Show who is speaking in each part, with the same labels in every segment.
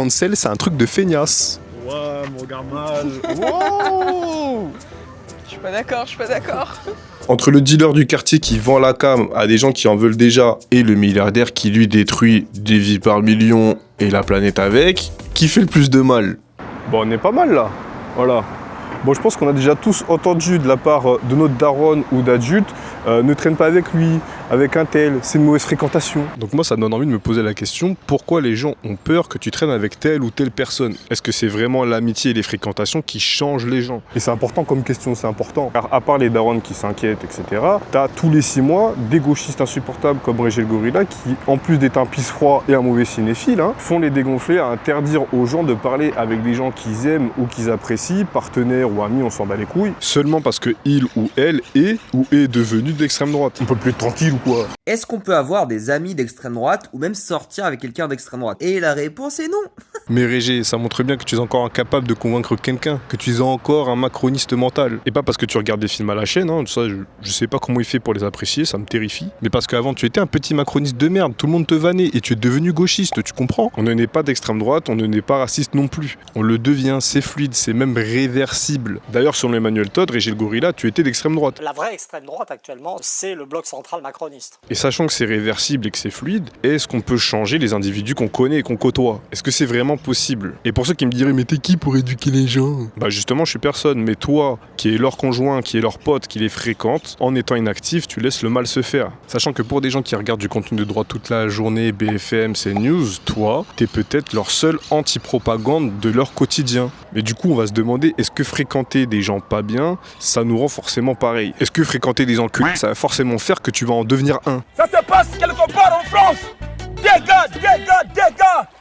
Speaker 1: cancel, c'est un truc de feignasse.
Speaker 2: Ouais, mon gars mal. Wow.
Speaker 3: Je suis pas d'accord.
Speaker 1: Entre le dealer du quartier qui vend la cam à des gens qui en veulent déjà et le milliardaire qui lui détruit des vies par millions et la planète avec, qui fait le plus de mal?
Speaker 2: Bon, on est pas mal là. Voilà. Bon, je pense qu'on a déjà tous entendu de la part de notre daronne ou d'adultes, ne traîne pas avec lui, avec un tel, c'est une mauvaise fréquentation.
Speaker 1: Donc moi, ça me donne envie de me poser la question, pourquoi les gens ont peur que tu traînes avec telle ou telle personne? Est-ce que c'est vraiment l'amitié et les fréquentations qui changent les gens?
Speaker 2: Et c'est important comme question, c'est important. Car à part les darons qui s'inquiètent, etc., t'as tous les 6 mois des gauchistes insupportables comme Régis le Gorilla qui, en plus d'être un pisse-froid et un mauvais cinéphile, font les dégonfler à interdire aux gens de parler avec des gens qu'ils aiment ou qu'ils apprécient, partenaires ou amis, on s'en bat les couilles.
Speaker 1: Seulement parce que il ou elle est ou est devenu d'extrême droite.
Speaker 2: On peut plus être tranquille ou quoi?
Speaker 4: Est-ce qu'on peut avoir des amis d'extrême droite ou même sortir avec quelqu'un d'extrême droite? Et la réponse est non.
Speaker 1: Mais Régis, ça montre bien que tu es encore incapable de convaincre quelqu'un, que tu es encore un macroniste mental. Et pas parce que tu regardes des films à la chaîne, ça je sais pas comment il fait pour les apprécier, ça me terrifie. Mais parce qu'avant tu étais un petit macroniste de merde, tout le monde te vannait et tu es devenu gauchiste, tu comprends? On ne naît pas d'extrême droite, on ne naît pas raciste non plus. On le devient, c'est fluide, c'est même réversible. D'ailleurs selon Emmanuel Todd, Régis le Gorilla, tu étais d'extrême droite.
Speaker 5: La vraie extrême droite actuellement, c'est le bloc central macroniste.
Speaker 1: Et sachant que c'est réversible et que c'est fluide, est-ce qu'on peut changer les individus qu'on connaît et qu'on côtoie? Est-ce que c'est vraiment possible? Et pour ceux qui me diraient, mais t'es qui pour éduquer les gens? Bah justement, je suis personne, mais toi, qui est leur conjoint, qui est leur pote, qui les fréquente, en étant inactif, tu laisses le mal se faire. Sachant que pour des gens qui regardent du contenu de droite toute la journée, BFM, CNews, toi, t'es peut-être leur seule anti-propagande de leur quotidien. Mais du coup, on va se demander, est-ce que fréquenter des gens pas bien, ça nous rend forcément pareil? Est-ce que fréquenter des enculés, ça va forcément faire que tu vas en devenir un?
Speaker 6: Ça se passe quelque part en France. Dégâts.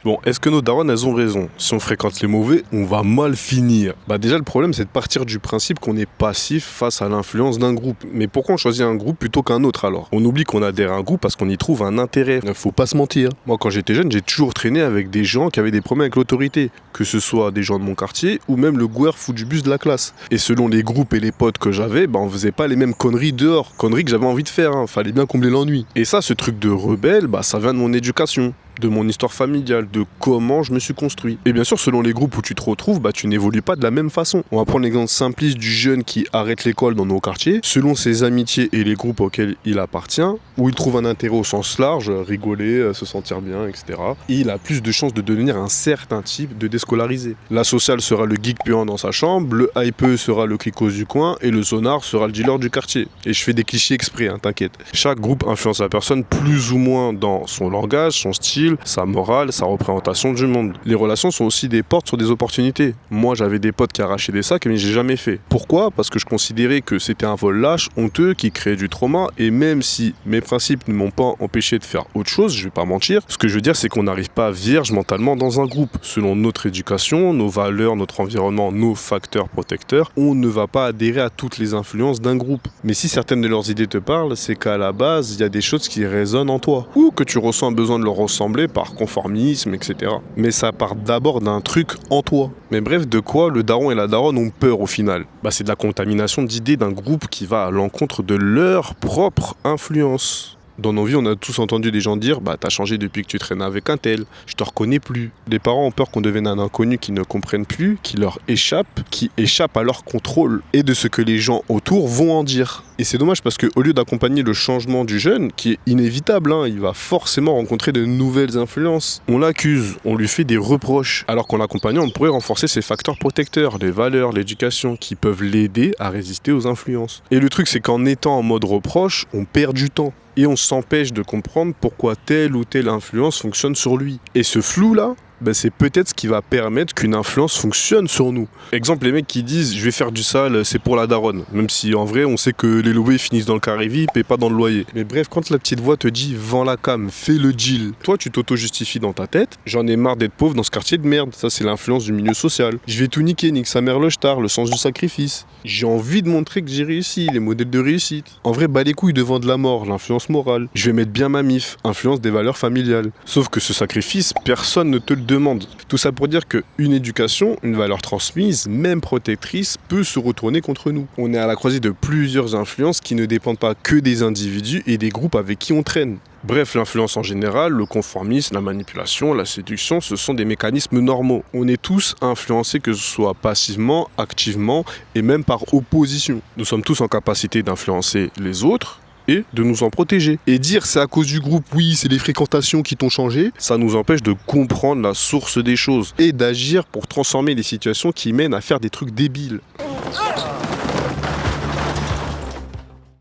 Speaker 1: Bon, est-ce que nos darons, elles ont raison? Si on fréquente les mauvais, on va mal finir. Bah déjà, le problème, c'est de partir du principe qu'on est passif face à l'influence d'un groupe. Mais pourquoi on choisit un groupe plutôt qu'un autre alors? On oublie qu'on adhère à un groupe parce qu'on y trouve un intérêt. Faut pas se mentir. Moi, quand j'étais jeune, j'ai toujours traîné avec des gens qui avaient des problèmes avec l'autorité. Que ce soit des gens de mon quartier ou même le gouer fou du bus de la classe. Et selon les groupes et les potes que j'avais, on faisait pas les mêmes conneries dehors. Conneries que j'avais envie de faire, Fallait bien combler l'ennui. Et ça, ce truc de rebelle, ça vient de mon éducation, de mon histoire familiale, de comment je me suis construit. Et bien sûr, selon les groupes où tu te retrouves, tu n'évolues pas de la même façon. On va prendre l'exemple simpliste du jeune qui arrête l'école dans nos quartiers, selon ses amitiés et les groupes auxquels il appartient, où il trouve un intérêt au sens large, rigoler, se sentir bien, etc. Et il a plus de chances de devenir un certain type de déscolarisé. La sociale sera le geek puant dans sa chambre, le hypeux sera le cliquos du coin, et le zonard sera le dealer du quartier. Et je fais des clichés exprès, t'inquiète. Chaque groupe influence la personne plus ou moins dans son langage, son style, sa morale, sa représentation du monde. Les relations sont aussi des portes sur des opportunités. Moi, j'avais des potes qui arrachaient des sacs, mais j'ai jamais fait. Pourquoi? Parce que je considérais que c'était un vol lâche, honteux, qui créait du trauma, et même si mes principes ne m'ont pas empêché de faire autre chose, je vais pas mentir, ce que je veux dire, c'est qu'on n'arrive pas vierge mentalement dans un groupe. Selon notre éducation, nos valeurs, notre environnement, nos facteurs protecteurs, on ne va pas adhérer à toutes les influences d'un groupe. Mais si certaines de leurs idées te parlent, c'est qu'à la base, il y a des choses qui résonnent en toi, ou que tu ressens un besoin de leur ressembler par conformisme, etc. Mais ça part d'abord d'un truc en toi. Mais bref, de quoi le daron et la daronne ont peur au final? C'est de la contamination d'idées d'un groupe qui va à l'encontre de leur propre influence. Dans nos vies, on a tous entendu des gens dire « t'as changé depuis que tu traînes avec un tel, je te reconnais plus ». Les parents ont peur qu'on devienne un inconnu qui ne comprennent plus, qui leur échappe, qui échappe à leur contrôle et de ce que les gens autour vont en dire. Et c'est dommage parce qu'au lieu d'accompagner le changement du jeune, qui est inévitable, il va forcément rencontrer de nouvelles influences, on l'accuse, on lui fait des reproches. Alors qu'en l'accompagnant, on pourrait renforcer ses facteurs protecteurs, les valeurs, l'éducation, qui peuvent l'aider à résister aux influences. Et le truc, c'est qu'en étant en mode reproche, on perd du temps. Et on s'empêche de comprendre pourquoi telle ou telle influence fonctionne sur lui. Et ce flou-là, c'est peut-être ce qui va permettre qu'une influence fonctionne sur nous. Exemple, les mecs qui disent « je vais faire du sale, c'est pour la daronne ». Même si en vrai, on sait que les loyers finissent dans le carré VIP et pas dans le loyer. Mais bref, quand la petite voix te dit « vends la cam, fais le deal », toi tu t'auto-justifies dans ta tête « j'en ai marre d'être pauvre dans ce quartier de merde ». Ça c'est l'influence du milieu social. « Je vais tout niquer, nique sa mère le star, le sens du sacrifice ». J'ai envie de montrer que j'ai réussi, les modèles de réussite. En vrai, les couilles devant de la mort, l'influence morale. Je vais mettre bien ma mif, influence des valeurs familiales. Sauf que ce sacrifice, personne ne te le demande. Tout ça pour dire qu'une éducation, une valeur transmise, même protectrice, peut se retourner contre nous. On est à la croisée de plusieurs influences qui ne dépendent pas que des individus et des groupes avec qui on traîne. Bref, l'influence en général, le conformisme, la manipulation, la séduction, ce sont des mécanismes normaux. On est tous influencés, que ce soit passivement, activement et même par opposition. Nous sommes tous en capacité d'influencer les autres et de nous en protéger. Et dire c'est à cause du groupe, oui, c'est les fréquentations qui t'ont changé, ça nous empêche de comprendre la source des choses et d'agir pour transformer les situations qui mènent à faire des trucs débiles.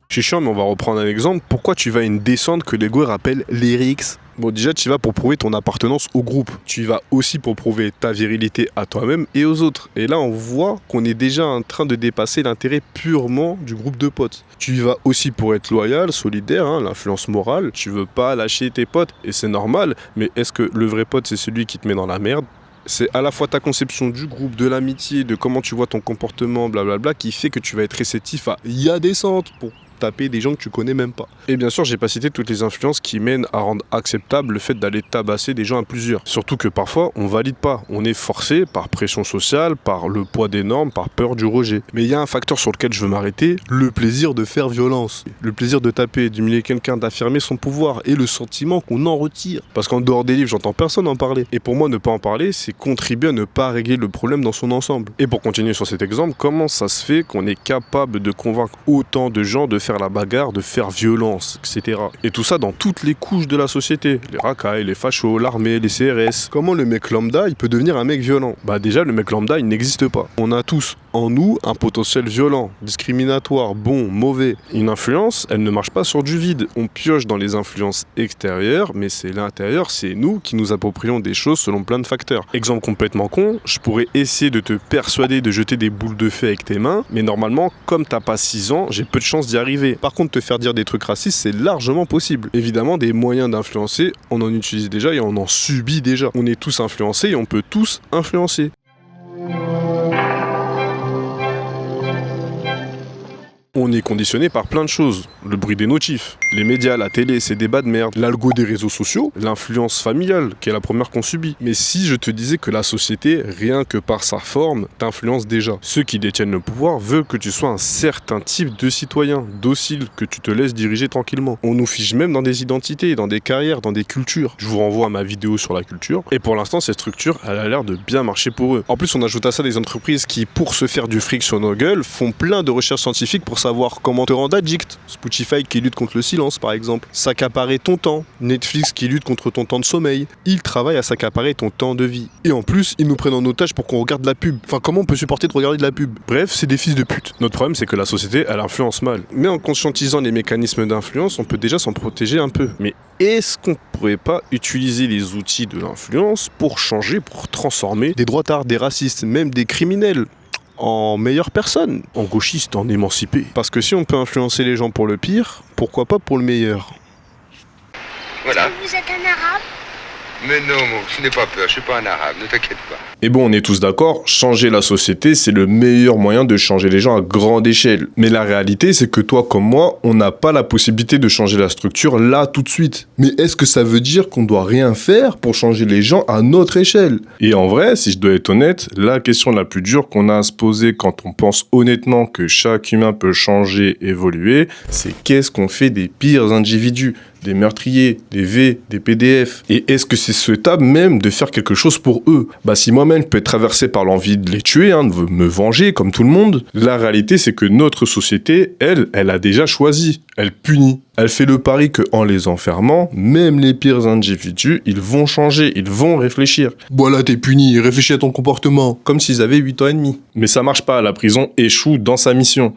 Speaker 1: Je suis chiant, mais on va reprendre un exemple. Pourquoi tu vas à une descente que les gars appellent l'Erix ? Bon, déjà, tu y vas pour prouver ton appartenance au groupe. Tu y vas aussi pour prouver ta virilité à toi-même et aux autres. Et là, on voit qu'on est déjà en train de dépasser l'intérêt purement du groupe de potes. Tu y vas aussi pour être loyal, solidaire, l'influence morale. Tu veux pas lâcher tes potes et c'est normal. Mais est-ce que le vrai pote, c'est celui qui te met dans la merde ? C'est à la fois ta conception du groupe, de l'amitié, de comment tu vois ton comportement, blablabla, qui fait que tu vas être réceptif à « y a descente » pour taper des gens que tu connais même pas. Et bien sûr, j'ai pas cité toutes les influences qui mènent à rendre acceptable le fait d'aller tabasser des gens à plusieurs. Surtout que parfois, on valide pas. On est forcé par pression sociale, par le poids des normes, par peur du rejet. Mais il y a un facteur sur lequel je veux m'arrêter, le plaisir de faire violence. Le plaisir de taper, d'humilier quelqu'un, d'affirmer son pouvoir et le sentiment qu'on en retire. Parce qu'en dehors des livres, j'entends personne en parler. Et pour moi, ne pas en parler, c'est contribuer à ne pas régler le problème dans son ensemble. Et pour continuer sur cet exemple, comment ça se fait qu'on est capable de convaincre autant de gens de faire la bagarre, de faire violence, etc. Et tout ça dans toutes les couches de la société. Les racailles, les fachos, l'armée, les CRS. Comment le mec lambda, il peut devenir un mec violent ? Bah déjà, le mec lambda, il n'existe pas. On a tous en nous un potentiel violent, discriminatoire, bon, mauvais. Une influence, elle ne marche pas sur du vide. On pioche dans les influences extérieures, mais c'est l'intérieur, c'est nous qui nous approprions des choses selon plein de facteurs. Exemple complètement con, je pourrais essayer de te persuader de jeter des boules de feu avec tes mains, mais normalement, comme t'as pas 6 ans, j'ai peu de chances d'y arriver. Par contre, te faire dire des trucs racistes, c'est largement possible. Évidemment, des moyens d'influencer, on en utilise déjà et on en subit déjà. On est tous influencés et on peut tous influencer. On est conditionné par plein de choses. Le bruit des notifs, les médias, la télé, ces débats de merde, l'algo des réseaux sociaux, l'influence familiale, qui est la première qu'on subit. Mais si je te disais que la société, rien que par sa forme, t'influence déjà. Ceux qui détiennent le pouvoir veulent que tu sois un certain type de citoyen, docile, que tu te laisses diriger tranquillement. On nous fige même dans des identités, dans des carrières, dans des cultures. Je vous renvoie à ma vidéo sur la culture. Et pour l'instant, cette structure, elle a l'air de bien marcher pour eux. En plus, on ajoute à ça des entreprises qui, pour se faire du fric sur nos gueules, font plein de recherches scientifiques pour savoir comment te rendre addict. Spotify qui lutte contre le silence par exemple. S'accaparer ton temps. Netflix qui lutte contre ton temps de sommeil. Ils travaillent à s'accaparer ton temps de vie. Et en plus, ils nous prennent en otage pour qu'on regarde de la pub. Enfin, comment on peut supporter de regarder de la pub ? Bref, c'est des fils de pute. Notre problème, c'est que la société, elle influence mal. Mais en conscientisant les mécanismes d'influence, on peut déjà s'en protéger un peu. Mais est-ce qu'on pourrait pas utiliser les outils de l'influence pour changer, pour transformer des droitards, des racistes, même des criminels en meilleures personnes, en gauchistes, en émancipés. Parce que si on peut influencer les gens pour le pire, pourquoi pas pour le meilleur ?
Speaker 7: Voilà.
Speaker 8: Vous êtes un arabe ?
Speaker 7: Mais non, je n'ai pas peur, je suis pas un arabe, ne t'inquiète pas.
Speaker 1: Et bon, on est tous d'accord, changer la société, c'est le meilleur moyen de changer les gens à grande échelle. Mais la réalité, c'est que toi comme moi, on n'a pas la possibilité de changer la structure là tout de suite. Mais est-ce que ça veut dire qu'on doit rien faire pour changer les gens à notre échelle ? Et en vrai, si je dois être honnête, la question la plus dure qu'on a à se poser quand on pense honnêtement que chaque humain peut changer, évoluer, c'est qu'est-ce qu'on fait des pires individus ? Des meurtriers, des V, des PDF. Et est-ce que c'est souhaitable même de faire quelque chose pour eux ? Bah si moi-même je peux être traversé par l'envie de les tuer, de me venger comme tout le monde, la réalité c'est que notre société, elle a déjà choisi. Elle punit. Elle fait le pari qu'en les enfermant, même les pires individus, ils vont changer, ils vont réfléchir. Voilà, t'es puni, réfléchis à ton comportement, comme s'ils avaient 8 ans et demi. Mais ça marche pas, la prison échoue dans sa mission.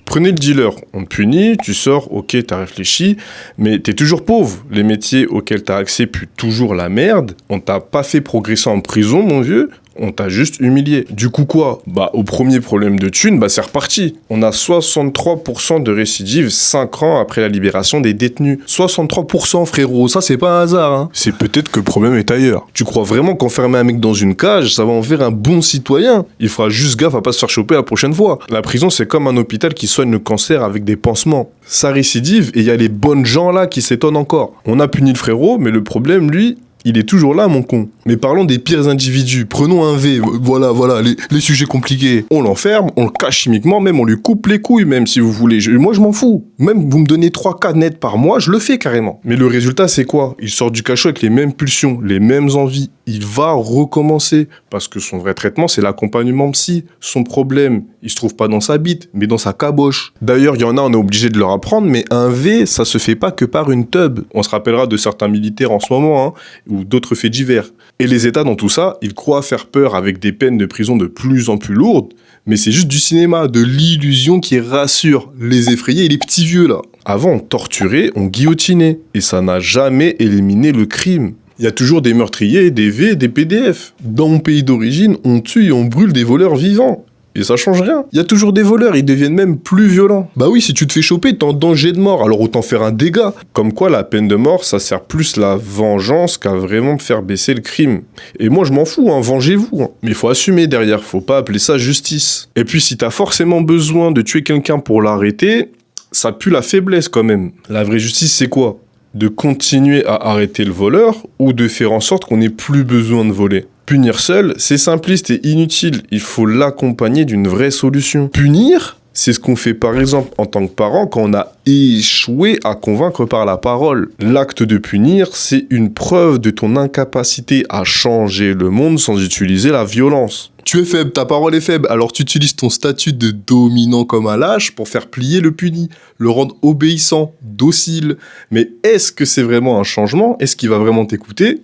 Speaker 1: Prenez le dealer, on te punit, tu sors, ok, t'as réfléchi, mais t'es toujours pauvre. Les métiers auxquels t'as accès puent toujours la merde. On t'a pas fait progresser en prison, mon vieux.
Speaker 2: On t'a juste humilié. Du coup quoi? Bah au premier problème de thunes, bah c'est reparti. On a 63% de récidive 5 ans après la libération des détenus. 63% frérot, ça c'est pas un hasard hein. C'est peut-être que le problème est ailleurs. Tu crois vraiment qu'enfermer un mec dans une cage, ça va en faire un bon citoyen? Il fera juste gaffe à pas se faire choper la prochaine fois. La prison c'est comme un hôpital qui soigne le cancer avec des pansements. Ça récidive et il y a les bonnes gens là qui s'étonnent encore. On a puni le frérot, mais le problème lui, il est toujours là, mon con. Mais parlons des pires individus. Prenons un V, voilà, les sujets compliqués. On l'enferme, on le cache chimiquement, même on lui coupe les couilles, même si vous voulez. Moi, je m'en fous. Même vous me donnez 3 cas nets par mois, je le fais carrément. Mais le résultat, c'est quoi? Il sort du cachot avec les mêmes pulsions, les mêmes envies. Il va recommencer. Parce que son vrai traitement, c'est l'accompagnement psy. Son problème, il se trouve pas dans sa bite, mais dans sa caboche. D'ailleurs, il y en a, on est obligé de leur apprendre, mais un V, ça se fait pas que par une tub. On se rappellera de certains militaires en ce moment, hein, ou d'autres faits divers. Et les États dans tout ça, ils croient faire peur avec des peines de prison de plus en plus lourdes, mais c'est juste du cinéma, de l'illusion qui rassure les effrayés et les petits vieux là. Avant, on torturait, on guillotinait, et ça n'a jamais éliminé le crime. Il y a toujours des meurtriers, des V, des PDF. Dans mon pays d'origine, on tue et on brûle des voleurs vivants. Et ça change rien. Il y a toujours des voleurs, ils deviennent même plus violents. Bah oui, si tu te fais choper, t'es en danger de mort, alors autant faire un dégât. Comme quoi, la peine de mort, ça sert plus la vengeance qu'à vraiment faire baisser le crime. Et moi, je m'en fous, hein, vengez-vous. Hein. Mais faut assumer derrière, faut pas appeler ça justice. Et puis, si t'as forcément besoin de tuer quelqu'un pour l'arrêter, ça pue la faiblesse quand même. La vraie justice, c'est quoi? De continuer à arrêter le voleur ou de faire en sorte qu'on n'ait plus besoin de voler. Punir seul, c'est simpliste et inutile. Il faut l'accompagner d'une vraie solution. Punir, c'est ce qu'on fait par exemple en tant que parent quand on a échoué à convaincre par la parole. L'acte de punir, c'est une preuve de ton incapacité à changer le monde sans utiliser la violence. Tu es faible, ta parole est faible, alors tu utilises ton statut de dominant comme un lâche pour faire plier le puni, le rendre obéissant, docile. Mais est-ce que c'est vraiment un changement? Est-ce qu'il va vraiment t'écouter?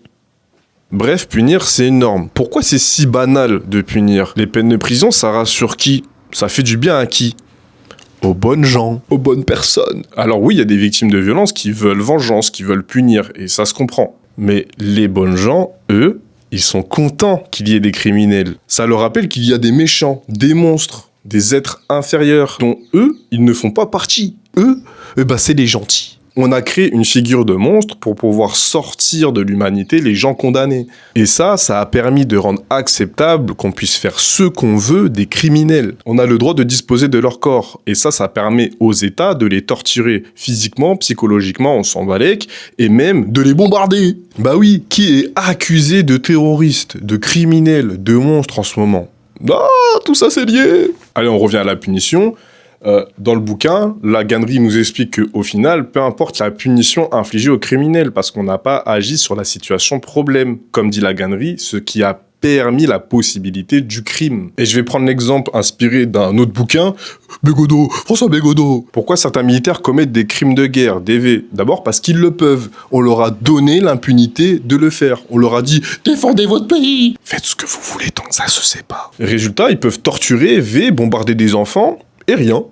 Speaker 2: Bref, punir, c'est énorme. Pourquoi c'est si banal de punir? Les peines de prison, ça rassure qui? Ça fait du bien à qui? Aux bonnes gens, aux bonnes personnes. Alors oui, il y a des victimes de violence qui veulent vengeance, qui veulent punir, et ça se comprend. Mais les bonnes gens, eux, ils sont contents qu'il y ait des criminels. Ça leur rappelle qu'il y a des méchants, des monstres, des êtres inférieurs, dont eux, ils ne font pas partie. Eux, c'est les gentils. On a créé une figure de monstre pour pouvoir sortir de l'humanité les gens condamnés. Et ça a permis de rendre acceptable qu'on puisse faire ce qu'on veut des criminels. On a le droit de disposer de leur corps. Et ça permet aux États de les torturer physiquement, psychologiquement, on s'en balèque, et même de les bombarder. Bah oui, qui est accusé de terroriste, de criminel, de monstre en ce moment? Ah, tout ça c'est lié. Allez, on revient à la punition. Dans le bouquin, la Gannery nous explique qu'au final, peu importe la punition infligée aux criminels, parce qu'on n'a pas agi sur la situation problème. Comme dit la Gannery, ce qui a permis la possibilité du crime. Et je vais prendre l'exemple inspiré d'un autre bouquin, Bégodeau, François Bégodeau. Pourquoi certains militaires commettent des crimes de guerre, DV? D'abord parce qu'ils le peuvent. On leur a donné l'impunité de le faire. On leur a dit « Défendez votre pays !» Faites ce que vous voulez tant que ça se sait pas. Résultat, ils peuvent torturer, bombarder des enfants, et rien.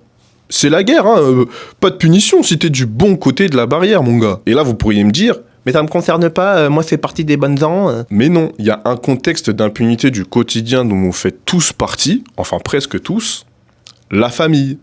Speaker 2: C'est la guerre, hein. Pas de punition si t'es du bon côté de la barrière, mon gars. Et là, vous pourriez me dire, mais ça me concerne pas, moi c'est partie des bonnes gens. Mais non, il y a un contexte d'impunité du quotidien dont vous faites tous partie, enfin presque tous, la famille.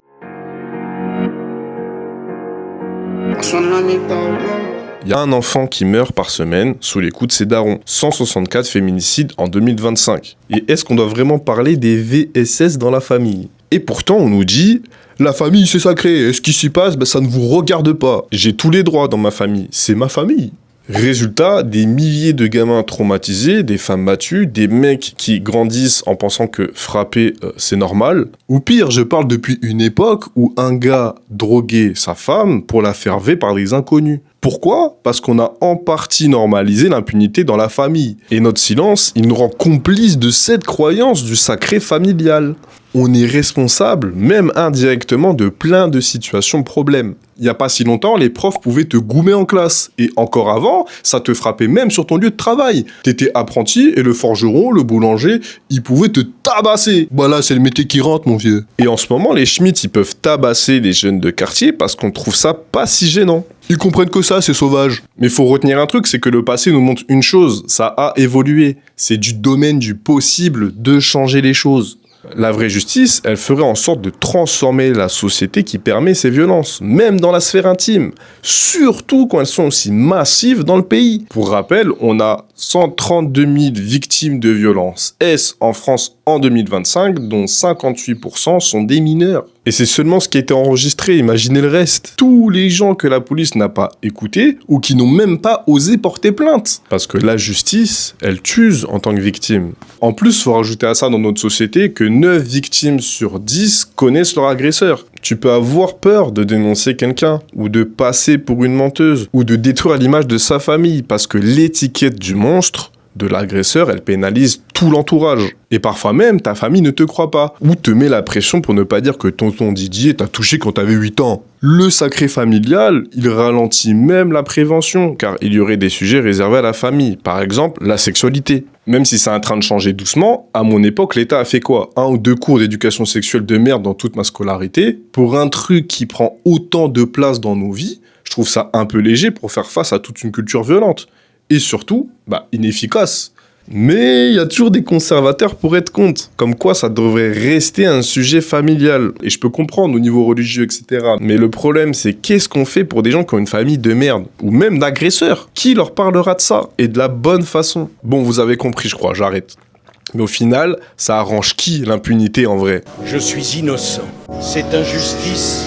Speaker 2: Il y a un enfant qui meurt par semaine sous les coups de ses darons. 164 féminicides en 2025. Et est-ce qu'on doit vraiment parler des VSS dans la famille? Et pourtant, on nous dit... La famille, c'est sacré. Et ce qui s'y passe, ça ne vous regarde pas. J'ai tous les droits dans ma famille. C'est ma famille. Résultat, des milliers de gamins traumatisés, des femmes battues, des mecs qui grandissent en pensant que frapper, c'est normal. Ou pire, je parle depuis une époque où un gars droguait sa femme pour la faire vivre par des inconnus. Pourquoi? Parce qu'on a en partie normalisé l'impunité dans la famille. Et notre silence, il nous rend complices de cette croyance du sacré familial. On est responsable, même indirectement, de plein de situations problèmes. Il n'y a pas si longtemps, les profs pouvaient te goumer en classe. Et encore avant, ça te frappait même sur ton lieu de travail. T'étais apprenti et le forgeron, le boulanger, ils pouvaient te tabasser. Bah là, c'est le métier qui rentre, mon vieux. Et en ce moment, les Schmitt, ils peuvent tabasser les jeunes de quartier parce qu'on trouve ça pas si gênant.
Speaker 1: Ils comprennent que ça, c'est sauvage.
Speaker 2: Mais faut retenir un truc, c'est que le passé nous montre une chose, ça a évolué. C'est du domaine du possible de changer les choses. La vraie justice, elle ferait en sorte de transformer la société qui permet ces violences, même dans la sphère intime, surtout quand elles sont aussi massives dans le pays. Pour rappel, on a 132 000 victimes de violences en France en 2025, dont 58% sont des mineurs. Et c'est seulement ce qui a été enregistré, imaginez le reste. Tous les gens que la police n'a pas écoutés ou qui n'ont même pas osé porter plainte. Parce que la justice, elle t'use en tant que victime. En plus, il faut rajouter à ça dans notre société que 9 victimes sur 10 connaissent leur agresseur. Tu peux avoir peur de dénoncer quelqu'un, ou de passer pour une menteuse, ou de détruire l'image de sa famille, parce que l'étiquette du monstre, de l'agresseur, elle pénalise tout l'entourage. Et parfois même, ta famille ne te croit pas, ou te met la pression pour ne pas dire que tonton Didier t'a touché quand t'avais 8 ans. Le sacré familial, il ralentit même la prévention, car il y aurait des sujets réservés à la famille, par exemple la sexualité. Même si c'est en train de changer doucement, à mon époque, l'État a fait quoi ? 1 ou 2 cours d'éducation sexuelle de merde dans toute ma scolarité, pour un truc qui prend autant de place dans nos vies. Je trouve ça un peu léger pour faire face à toute une culture violente. Et surtout, inefficace. Mais il y a toujours des conservateurs pour être contre. Comme quoi, ça devrait rester un sujet familial. Et je peux comprendre au niveau religieux, etc. Mais le problème, c'est qu'est-ce qu'on fait pour des gens qui ont une famille de merde ? Ou même d'agresseurs ? Qui leur parlera de ça ? Et de la bonne façon ? Bon, vous avez compris, je crois, j'arrête. Mais au final, ça arrange qui, l'impunité, en vrai ?
Speaker 6: Je suis innocent. Cette injustice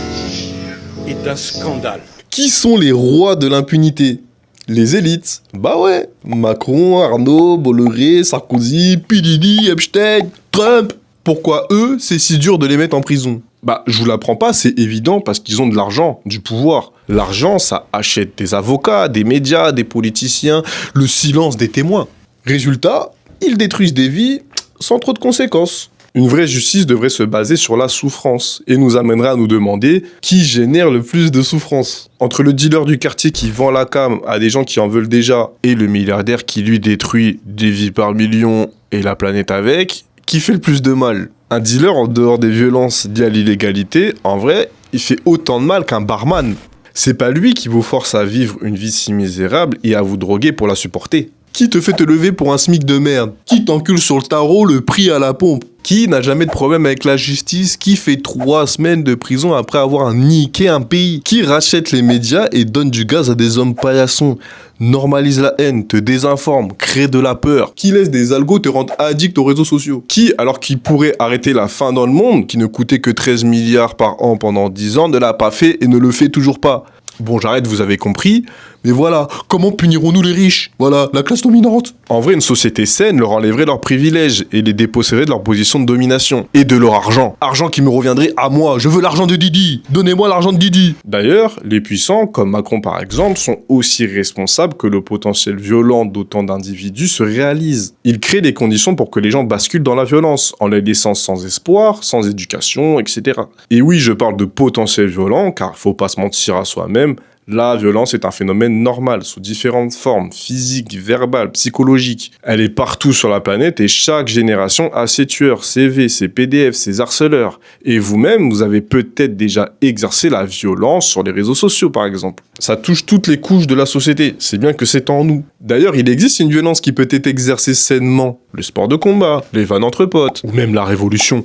Speaker 6: est un scandale.
Speaker 2: Qui sont les rois de l'impunité ? Les élites. Bah ouais. Macron, Arnaud, Bolloré, Sarkozy, P. Diddy, Epstein, Trump. Pourquoi eux, c'est si dur de les mettre en prison ? Je vous l'apprends pas, c'est évident parce qu'ils ont de l'argent, du pouvoir. L'argent, ça achète des avocats, des médias, des politiciens, le silence des témoins. Résultat, ils détruisent des vies sans trop de conséquences. Une vraie justice devrait se baser sur la souffrance et nous amènerait à nous demander qui génère le plus de souffrance. Entre le dealer du quartier qui vend la cam à des gens qui en veulent déjà et le milliardaire qui lui détruit des vies par millions et la planète avec, qui fait le plus de mal ? Un dealer, en dehors des violences liées à l'illégalité, en vrai, il fait autant de mal qu'un barman. C'est pas lui qui vous force à vivre une vie si misérable et à vous droguer pour la supporter. Qui te fait te lever pour un SMIC de merde ? Qui t'encule sur le tarot le prix à la pompe ? Qui n'a jamais de problème avec la justice ? Qui fait 3 semaines de prison après avoir niqué un pays ? Qui rachète les médias et donne du gaz à des hommes paillassons ? Normalise la haine, te désinforme, crée de la peur. Qui laisse des algos te rendre addict aux réseaux sociaux ? Qui, alors qu'il pourrait arrêter la faim dans le monde, qui ne coûtait que 13 milliards par an pendant 10 ans, ne l'a pas fait et ne le fait toujours pas ? Bon, j'arrête, vous avez compris. Mais voilà, comment punirons-nous les riches ? Voilà, la classe dominante. En vrai, une société saine leur enlèverait leurs privilèges et les déposséderait de leur position de domination. Et de leur argent. Argent qui me reviendrait à moi. Je veux l'argent de Didi. Donnez-moi l'argent de Didi. D'ailleurs, les puissants, comme Macron par exemple, sont aussi responsables que le potentiel violent d'autant d'individus se réalise. Ils créent les conditions pour que les gens basculent dans la violence, en les laissant sans espoir, sans éducation, etc. Et oui, je parle de potentiel violent, car faut pas se mentir à soi-même, la violence est un phénomène normal, sous différentes formes, physiques, verbales, psychologiques. Elle est partout sur la planète et chaque génération a ses tueurs, ses V, ses PDF, ses harceleurs. Et vous-même, vous avez peut-être déjà exercé la violence sur les réseaux sociaux, par exemple. Ça touche toutes les couches de la société, c'est bien que c'est en nous. D'ailleurs, il existe une violence qui peut être exercée sainement. Le sport de combat, les vannes entre potes, ou même la révolution,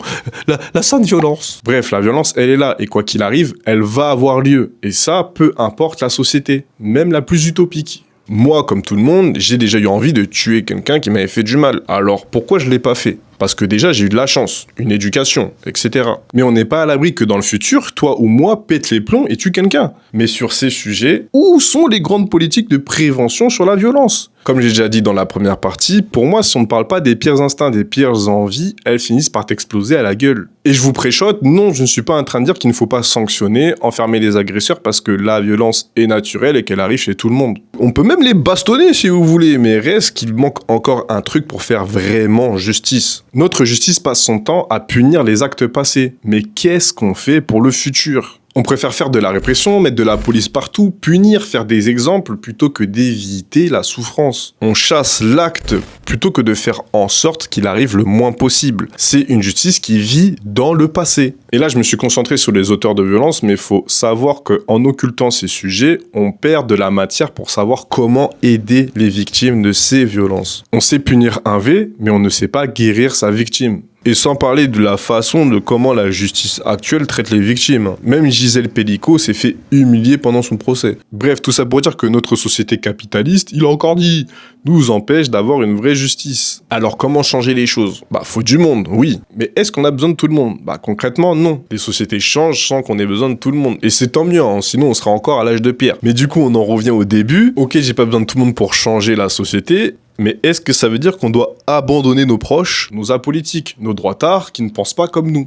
Speaker 2: la sainte violence. Bref, la violence, elle est là, et quoi qu'il arrive, elle va avoir lieu. Et ça, peu importe la société, même la plus utopique. Moi, comme tout le monde, j'ai déjà eu envie de tuer quelqu'un qui m'avait fait du mal. Alors, pourquoi je l'ai pas fait ? Parce que déjà, j'ai eu de la chance, une éducation, etc. Mais on n'est pas à l'abri que dans le futur, toi ou moi pète les plombs et tue quelqu'un. Mais sur ces sujets, où sont les grandes politiques de prévention sur la violence ? Comme j'ai déjà dit dans la première partie, pour moi, si on ne parle pas des pires instincts, des pires envies, elles finissent par t'exploser à la gueule. Et je vous préchote, non, je ne suis pas en train de dire qu'il ne faut pas sanctionner, enfermer les agresseurs parce que la violence est naturelle et qu'elle arrive chez tout le monde. On peut même les bastonner si vous voulez, mais reste qu'il manque encore un truc pour faire vraiment justice. Notre justice passe son temps à punir les actes passés. Mais qu'est-ce qu'on fait pour le futur ?
Speaker 1: On préfère faire de la répression, mettre de la police partout, punir, faire des exemples plutôt que d'éviter la souffrance. On chasse l'acte plutôt que de faire en sorte qu'il arrive le moins possible. C'est une justice qui vit dans le passé. Et là, je me suis concentré sur les auteurs de violence, mais il faut savoir qu'en occultant ces sujets, on perd de la matière pour savoir comment aider les victimes de ces violences. On sait punir un V, mais on ne sait pas guérir sa victime. Et sans parler de la façon de comment la justice actuelle traite les victimes. Même Gisèle Pellico s'est fait humilier pendant son procès. Bref, tout ça pour dire que notre société capitaliste, il a encore dit, nous empêche d'avoir une vraie justice. Alors comment changer les choses? Faut du monde, oui. Mais est-ce qu'on a besoin de tout le monde? Concrètement, non. Les sociétés changent sans qu'on ait besoin de tout le monde. Et c'est tant mieux, hein, sinon on sera encore à l'âge de pierre. Mais du coup, on en revient au début. Ok, j'ai pas besoin de tout le monde pour changer la société. Mais est-ce que ça veut dire qu'on doit abandonner nos proches, nos apolitiques, nos droitards qui ne pensent pas comme nous?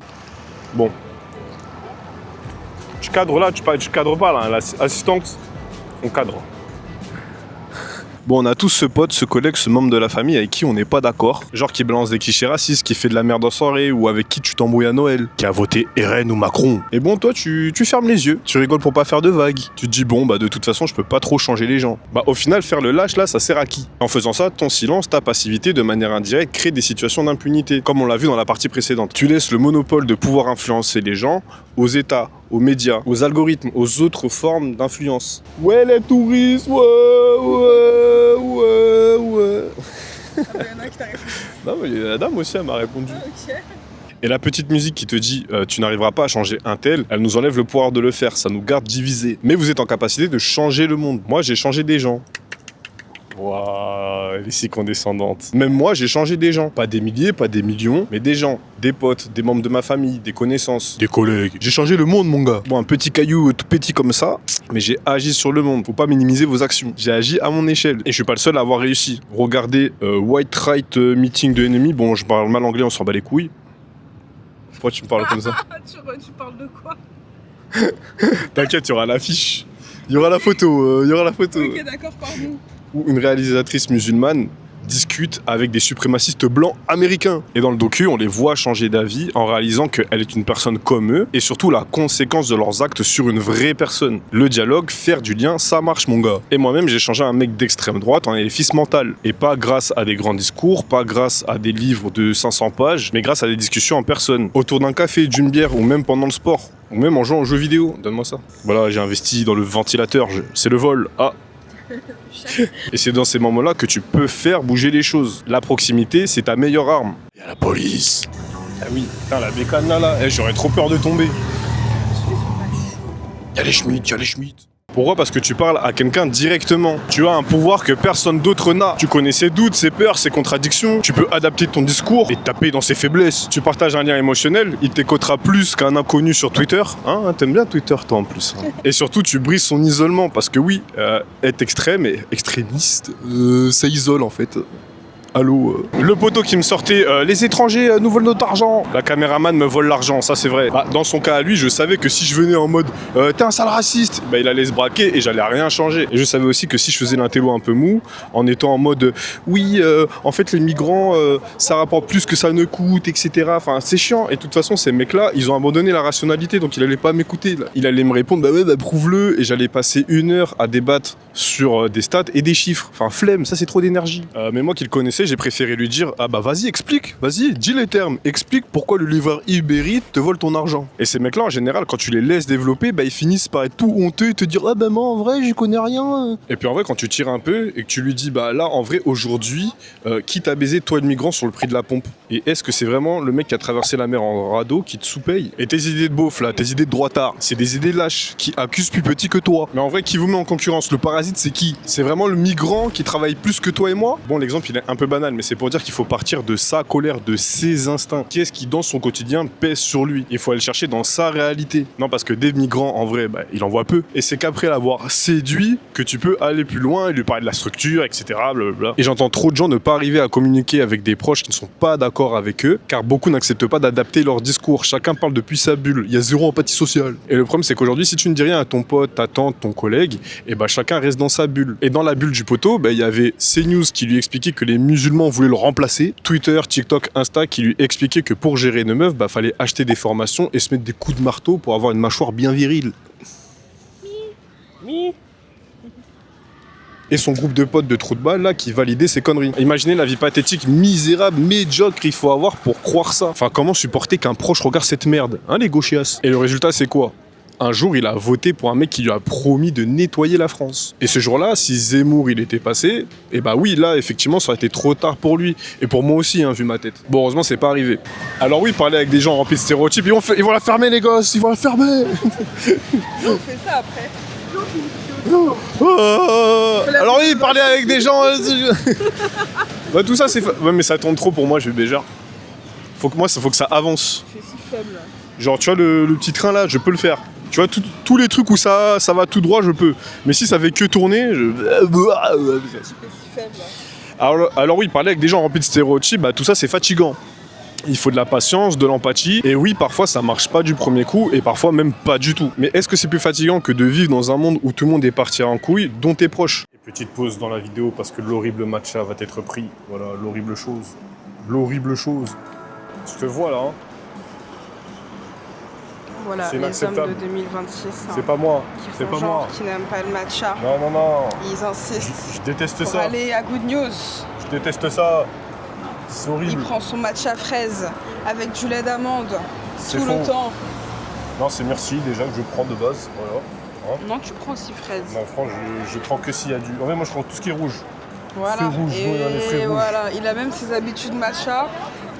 Speaker 2: Bon. Tu cadres là, tu cadres pas là, l'assistante, on cadre.
Speaker 1: Bon, on a tous ce pote, ce collègue, ce membre de la famille avec qui on n'est pas d'accord. Genre qui balance des clichés racistes, qui fait de la merde en soirée, ou avec qui tu t'embrouilles à Noël, qui a voté RN ou Macron. Et bon, toi, tu fermes les yeux, tu rigoles pour pas faire de vagues. Tu te dis, bon, de toute façon, je peux pas trop changer les gens. Au final, faire le lâche, là, ça sert à qui? En faisant ça, ton silence, ta passivité, de manière indirecte, crée des situations d'impunité, comme on l'a vu dans la partie précédente. Tu laisses le monopole de pouvoir influencer les gens aux États, aux médias, aux algorithmes, aux autres formes d'influence. Ouais, les touristes, ouais.
Speaker 3: Il y en a qui t'arrivent.
Speaker 1: Non, mais la dame aussi, elle m'a répondu.
Speaker 3: Ok.
Speaker 1: Et la petite musique qui te dit tu n'arriveras pas à changer un tel, elle nous enlève le pouvoir de le faire, ça nous garde divisés. Mais vous êtes en capacité de changer le monde. Moi, j'ai changé des gens. Waouh, elle est si condescendante. Même moi, j'ai changé des gens. Pas des milliers, pas des millions, mais des gens. Des potes, des membres de ma famille, des connaissances, des collègues. J'ai changé le monde, mon gars. Bon, un petit caillou tout petit comme ça, mais j'ai agi sur le monde. Faut pas minimiser vos actions. J'ai agi à mon échelle. Et je suis pas le seul à avoir réussi. Regardez White Right Meeting de Enemy. Bon, je parle mal anglais, on s'en bat les couilles. Pourquoi tu me parles comme ça?
Speaker 3: Tu parles de quoi?
Speaker 1: T'inquiète, il y aura l'affiche. Il y aura la photo.
Speaker 3: Ok, d'accord, pardon.
Speaker 1: Où une réalisatrice musulmane discute avec des suprémacistes blancs américains. Et dans le docu, on les voit changer d'avis en réalisant qu'elle est une personne comme eux et surtout la conséquence de leurs actes sur une vraie personne. Le dialogue, faire du lien, ça marche, mon gars. Et moi-même, j'ai changé un mec d'extrême droite en édifice mental. Et pas grâce à des grands discours, pas grâce à des livres de 500 pages, mais grâce à des discussions en personne. Autour d'un café, d'une bière ou même pendant le sport. Ou même en jouant aux jeux vidéo. Donne-moi ça. Voilà, j'ai investi dans le ventilateur. C'est le vol. Ah. Et c'est dans ces moments-là que tu peux faire bouger les choses. La proximité, c'est ta meilleure arme. Il y a la police. Ah oui, putain, la bécane là. J'aurais trop peur de tomber. Il y a les Schmitt. Pourquoi? Parce que tu parles à quelqu'un directement. Tu as un pouvoir que personne d'autre n'a. Tu connais ses doutes, ses peurs, ses contradictions. Tu peux adapter ton discours et taper dans ses faiblesses. Tu partages un lien émotionnel, il t'écoutera plus qu'un inconnu sur Twitter. Hein, t'aimes bien Twitter toi en plus. Hein. Et surtout, tu brises son isolement parce que oui, être extrême et extrémiste, ça isole en fait. Allô Le poteau qui me sortait les étrangers nous volent notre argent. La caméraman me vole l'argent, ça c'est vrai. Dans son cas à lui, je savais que si je venais en mode t'es un sale raciste, il allait se braquer et j'allais rien changer. Et je savais aussi que si je faisais l'intello un peu mou, en étant en mode oui, en fait les migrants ça rapporte plus que ça ne coûte, etc. Enfin c'est chiant. Et de toute façon, ces mecs-là, ils ont abandonné la rationalité, donc il allait pas m'écouter. Il allait me répondre prouve-le. Et j'allais passer 1 heure à débattre sur des stats et des chiffres. Enfin flemme, ça c'est trop d'énergie. Mais moi qui le connaissais, j'ai préféré lui dire vas-y explique, vas-y dis les termes, explique pourquoi le livreur Uber Eats te vole ton argent. Et ces mecs là en général quand tu les laisses développer ils finissent par être tout honteux et te dire moi en vrai j'y connais rien. Et puis en vrai quand tu tires un peu et que tu lui dis là en vrai aujourd'hui qui t'a baisé toi le migrant sur le prix de la pompe, et est-ce que c'est vraiment le mec qui a traversé la mer en radeau qui te sous-paye? Et tes idées de beauf là, tes idées de droitard, c'est des idées lâches qui accusent plus petit que toi. Mais en vrai qui vous met en concurrence? Le parasite c'est qui? C'est vraiment le migrant qui travaille plus que toi et moi? Bon l'exemple il est un peu banal mais c'est pour dire qu'il faut partir de sa colère, de ses instincts. Qu'est-ce qui dans son quotidien pèse sur lui? Il faut aller chercher dans sa réalité. Non parce que des migrants en vrai il en voit peu. Et c'est qu'après l'avoir séduit que tu peux aller plus loin et lui parler de la structure, etc. Blablabla. Et j'entends trop de gens ne pas arriver à communiquer avec des proches qui ne sont pas d'accord avec eux, car beaucoup n'acceptent pas d'adapter leur discours. Chacun parle depuis sa bulle. Il y a zéro empathie sociale. Et le problème c'est qu'aujourd'hui si tu ne dis rien à ton pote, ta tante, ton collègue, et chacun reste dans sa bulle. Et dans la bulle du poteau, il y avait CNews qui lui expliquait que les musulmans musulmans voulaient le remplacer. Twitter, TikTok, Insta qui lui expliquaient que pour gérer une meuf, fallait acheter des formations et se mettre des coups de marteau pour avoir une mâchoire bien virile. Et son groupe de potes de trou de balle là qui validaient ces conneries. Imaginez la vie pathétique, misérable, médiocre qu'il faut avoir pour croire ça. Enfin, comment supporter qu'un proche regarde cette merde, hein, les gauchias? Et le résultat, c'est quoi? Un jour, il a voté pour un mec qui lui a promis de nettoyer la France. Et ce jour-là, si Zemmour il était passé, et oui, là, effectivement, ça aurait été trop tard pour lui. Et pour moi aussi, hein, vu ma tête. Bon, heureusement, c'est pas arrivé. Alors oui, parler avec des gens remplis de stéréotypes, ils vont la fermer, les gosses, ils vont la fermer.
Speaker 3: On fait ça après.
Speaker 1: Alors oui, parler avec des gens... tout ça, c'est... Ouais, mais ça tourne trop pour moi, je vais béjar. Faut que ça avance.
Speaker 3: Je suis si faible.
Speaker 1: Genre, tu vois, le petit train là, je peux le faire. Tu vois, tous les trucs où ça va tout droit, je peux. Mais si ça fait que tourner,
Speaker 3: Je suis si faible.
Speaker 1: Alors oui, parler avec des gens remplis de stéréotypes, tout ça, c'est fatigant. Il faut de la patience, de l'empathie. Et oui, parfois, ça marche pas du premier coup, et parfois même pas du tout. Mais est-ce que c'est plus fatigant que de vivre dans un monde où tout le monde est parti en couille, dont tes proches? Petite pause dans la vidéo parce que l'horrible matcha va être pris. Voilà, l'horrible chose. L'horrible chose. Je te vois là, hein.
Speaker 3: Voilà,
Speaker 1: C'est
Speaker 3: les hommes
Speaker 1: inacceptable.
Speaker 3: de 2026
Speaker 1: C'est pas moi.
Speaker 3: qui
Speaker 1: C'est
Speaker 3: font
Speaker 1: pas
Speaker 3: genre,
Speaker 1: moi.
Speaker 3: qui n'aiment pas le matcha.
Speaker 1: Non.
Speaker 3: Ils insistent
Speaker 1: Je déteste
Speaker 3: pour
Speaker 1: ça.
Speaker 3: aller à Good News.
Speaker 1: Je déteste ça. C'est
Speaker 3: Il
Speaker 1: horrible.
Speaker 3: prend son matcha fraise avec du lait d'amande
Speaker 1: C'est
Speaker 3: tout
Speaker 1: faux.
Speaker 3: le temps.
Speaker 1: Non, c'est merci déjà que je prends de base. Voilà.
Speaker 3: Non, tu prends aussi fraise.
Speaker 1: Non, franchement, je prends que s'il y a du... En fait, moi, je prends tout ce qui est rouge.
Speaker 3: Voilà.
Speaker 1: Fruits rouges,
Speaker 3: Et
Speaker 1: ouais, les fruits rouges.
Speaker 3: voilà, il a même ses habitudes matcha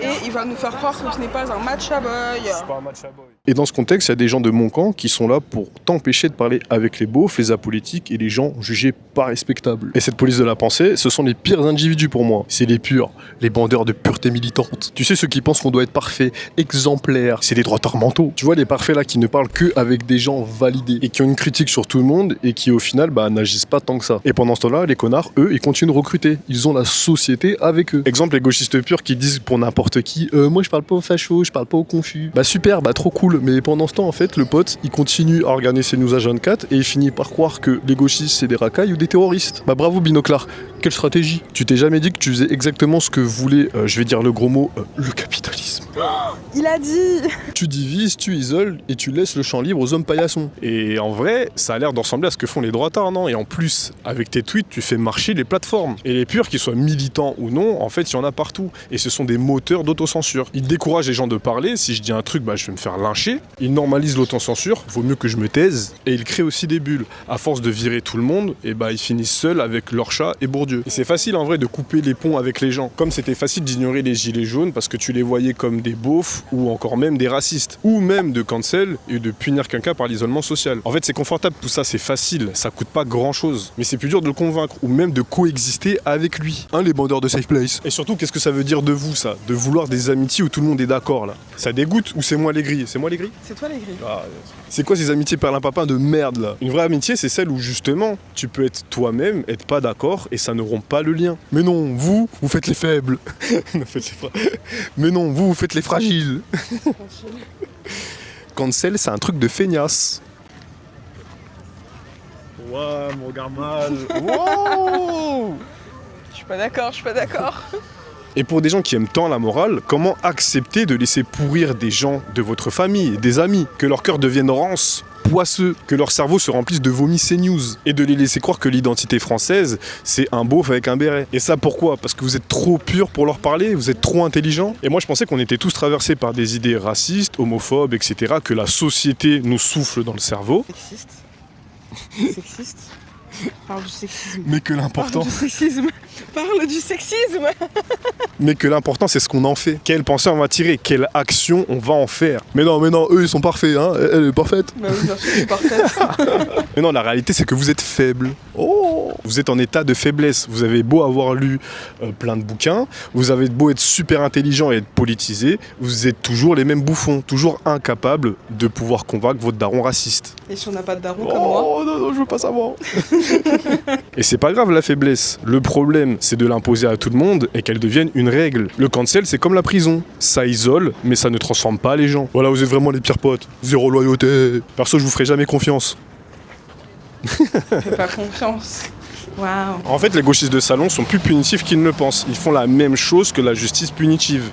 Speaker 3: et il va nous faire croire que ce n'est pas un matcha boy.
Speaker 1: C'est pas un matcha boy. Et dans ce contexte, il y a des gens de mon camp qui sont là pour t'empêcher de parler avec les beaufs, les apolitiques et les gens jugés pas respectables. Et cette police de la pensée, ce sont les pires individus pour moi. C'est les purs, les bandeurs de pureté militante. Tu sais, ceux qui pensent qu'on doit être parfait, exemplaire, c'est des droitards mentaux. Tu vois, les parfaits là qui ne parlent que avec des gens validés et qui ont une critique sur tout le monde et qui au final n'agissent pas tant que ça. Et pendant ce temps-là, les connards, eux, ils continuent de recruter. Ils ont la société avec eux. Exemple, les gauchistes purs qui disent pour n'importe qui, moi je parle pas aux fachos, je parle pas aux confus. Super, trop cool. Mais pendant ce temps, en fait, le pote, il continue à regarder ses news à 24 et il finit par croire que les gauchistes c'est des racailles ou des terroristes. Bravo Binoclard. Quelle stratégie? Tu t'es jamais dit que tu faisais exactement ce que voulait, je vais dire le gros mot, le capitalisme.
Speaker 3: Il a dit.
Speaker 1: Tu divises, tu isoles et tu laisses le champ libre aux hommes paillassons. Et en vrai, ça a l'air de ressembler à ce que font les droitards, non? Et en plus, avec tes tweets, tu fais marcher les plateformes. Et les purs, qu'ils soient militants ou non, en fait, il y en a partout. Et ce sont des moteurs d'autocensure. Ils découragent les gens de parler. Si je dis un truc, je vais me faire lyncher. Ils normalisent l'autocensure. Vaut mieux que je me taise. Et ils créent aussi des bulles. À force de virer tout le monde, et ils finissent seuls avec leur chat et Bourdieu. Et c'est facile en vrai de couper les ponts avec les gens. Comme c'était facile d'ignorer les gilets jaunes parce que tu les voyais comme des beaufs ou encore même des racistes. Ou même de cancel et de punir quelqu'un par l'isolement social. En fait, c'est confortable. Tout ça, c'est facile. Ça coûte pas grand chose. Mais c'est plus dur de le convaincre ou même de coexister avec lui. Les bandeurs de Safe Place. Et surtout, qu'est-ce que ça veut dire de vous, ça? De vouloir des amitiés où tout le monde est d'accord, là. Ça dégoûte ou c'est moi les gris? C'est moi les gris?
Speaker 3: C'est toi les gris.
Speaker 1: C'est quoi ces amitiés perlimpapin de merde, là? Une vraie amitié, c'est celle où, justement, tu peux être toi-même, être pas d'accord, et ça ne rompt pas le lien. Mais non, vous faites les faibles. Mais non, vous faites les fragiles. Cancel, c'est un truc de feignasse. Ouah, me regarde mal. Wow.
Speaker 3: Je suis pas d'accord.
Speaker 1: Et pour des gens qui aiment tant la morale, comment accepter de laisser pourrir des gens de votre famille, des amis, que leur cœur devienne rance, poisseux, que leur cerveau se remplisse de vomi CNews, et de les laisser croire que l'identité française, c'est un beauf avec un béret. Et ça pourquoi? Parce que vous êtes trop pur pour leur parler, vous êtes trop intelligent. Et moi je pensais qu'on était tous traversés par des idées racistes, homophobes, etc., que la société nous souffle dans le cerveau.
Speaker 3: Sexiste. Parle du sexisme.
Speaker 1: Mais que l'important...
Speaker 3: Parle du sexisme.
Speaker 1: Mais que l'important c'est ce qu'on en fait. Quelle pensée on va tirer, quelle action on va en faire. Mais non, eux ils sont parfaits, hein. Elle est parfaite.
Speaker 3: Bah oui, bien sûr, je suis parfaite.
Speaker 1: Mais non, la réalité c'est que vous êtes faible. Oh, vous êtes en état de faiblesse. Vous avez beau avoir lu plein de bouquins, vous avez beau être super intelligent et être politisé, vous êtes toujours les mêmes bouffons, toujours incapables de pouvoir convaincre votre daron raciste.
Speaker 3: Et si on n'a pas de daron comme moi?
Speaker 1: Oh non, je veux pas savoir. Et c'est pas grave la faiblesse. Le problème, c'est de l'imposer à tout le monde et qu'elle devienne une règle. Le cancel, c'est comme la prison. Ça isole, mais ça ne transforme pas les gens. Voilà, vous êtes vraiment les pires potes. Zéro loyauté. Perso, je vous ferai jamais confiance.
Speaker 3: Fais pas confiance. Waouh.
Speaker 2: En fait, les gauchistes de salon sont plus punitifs qu'ils ne le pensent. Ils font la même chose que la justice punitive.